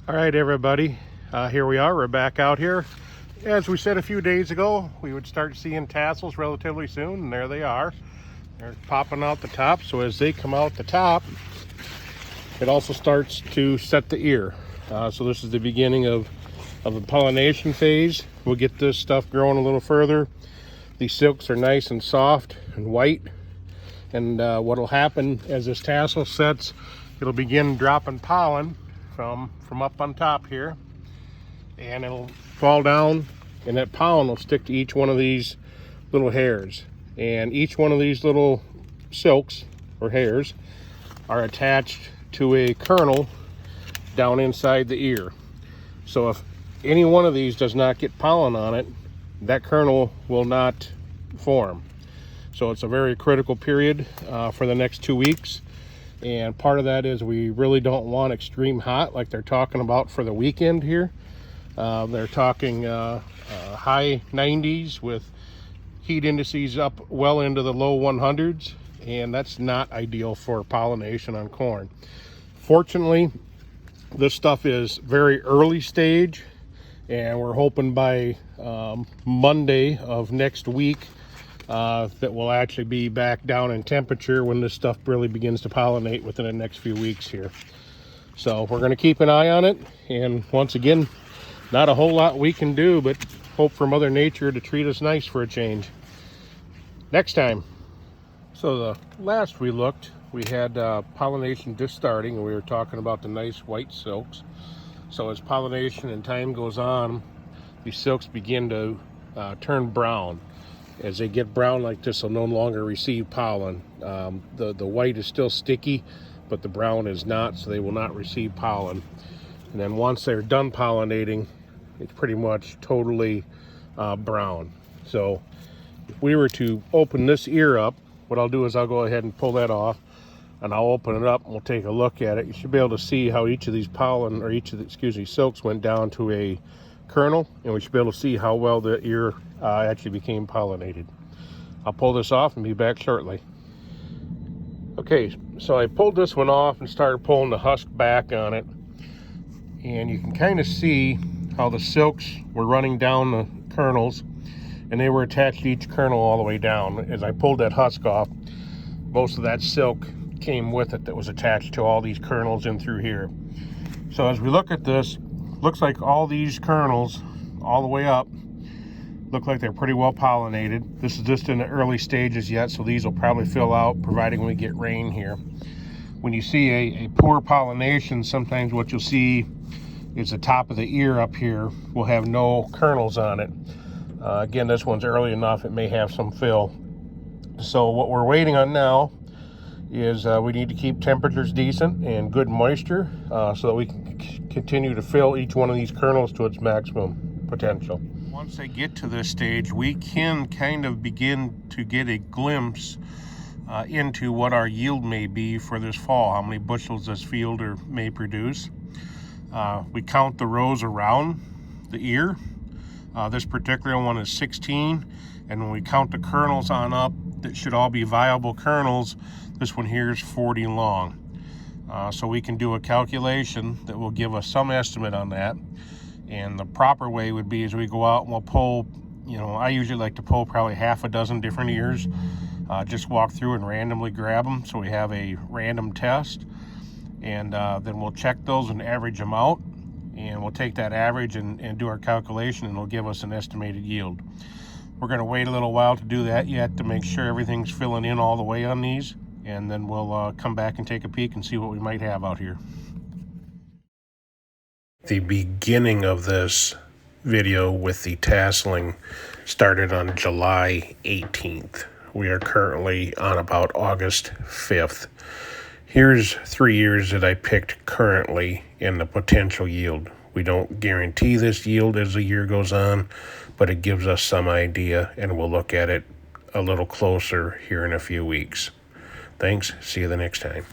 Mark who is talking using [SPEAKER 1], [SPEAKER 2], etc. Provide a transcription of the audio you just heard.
[SPEAKER 1] All right, everybody, here we are. We're back out here. As we said a few days ago, we would start seeing tassels relatively soon, and there they are. They're popping out the top, so as they come out the top, it also starts to set the ear. So this is the beginning of a pollination phase. We'll get this stuff growing a little further. These silks are nice and soft and white, and what will happen as this tassel sets, it'll begin dropping pollen from up on top here, and it'll fall down, and that pollen will stick to each one of these little hairs, and each one of these little silks or hairs are attached to a kernel down inside the ear. So if any one of these does not get pollen on it, that kernel will not form. So it's a very critical period for the next 2 weeks. And part of that is we really don't want extreme hot like they're talking about for the weekend here. They're talking high 90s with heat indices up well into the low 100s, and that's not ideal for pollination on corn. Fortunately, this stuff is very early stage, and we're hoping by Monday of next week that we'll actually be back down in temperature when this stuff really begins to pollinate within the next few weeks here. So we're going to keep an eye on it, and once again, not a whole lot we can do but hope for Mother Nature to treat us nice for a change next time. So the last we looked, we had pollination just starting, and we were talking about the nice white silks. So as pollination and time goes on, these silks begin to turn brown. As they get brown like this, they'll no longer receive pollen. The white is still sticky, but the brown is not, so they will not receive pollen. And then once they're done pollinating, it's pretty much totally brown. So if we were to open this ear up, what I'll do is I'll go ahead and pull that off, and I'll open it up and we'll take a look at it. You should be able to see how each of these pollen, or each of the, silks went down to a kernel, and we should be able to see how well the ear actually became pollinated. I'll pull this off and be back shortly. Okay, so I pulled this one off and started pulling the husk back on it, and you can kind of see how the silks were running down the kernels, and they were attached to each kernel all the way down. As I pulled that husk off, most of that silk came with it that was attached to all these kernels in through here. So as we look at this, looks like all these kernels all the way up look like they're pretty well pollinated. This is just in the early stages yet, so these will probably fill out providing we get rain here. When you see a poor pollination, sometimes what you'll see is the top of the ear up here will have no kernels on it. Again, this one's early enough, it may have some fill. So what we're waiting on now is we need to keep temperatures decent and good moisture so that we can continue to fill each one of these kernels to its maximum potential. Once they get to this stage, we can kind of begin to get a glimpse into what our yield may be for this fall, how many bushels this fielder may produce. We count the rows around the ear. This particular one is 16, and when we count the kernels on up, that should all be viable kernels. This one here is 40 long. So we can do a calculation that will give us some estimate on that. And the proper way would be as we go out and we'll pull, I usually like to pull probably half a dozen different ears. Just walk through and randomly grab them so we have a random test. And then we'll check those and average them out. And we'll take that average and do our calculation, and it'll give us an estimated yield. We're going to wait a little while to do that yet to make sure everything's filling in all the way on these, and then we'll come back and take a peek and see what we might have out here. The beginning of this video with the tasseling started on July 18th. We are currently on about August 5th. Here's 3 ears that I picked currently in the potential yield. We don't guarantee this yield as the year goes on, but it gives us some idea, and we'll look at it a little closer here in a few weeks. Thanks. See you the next time.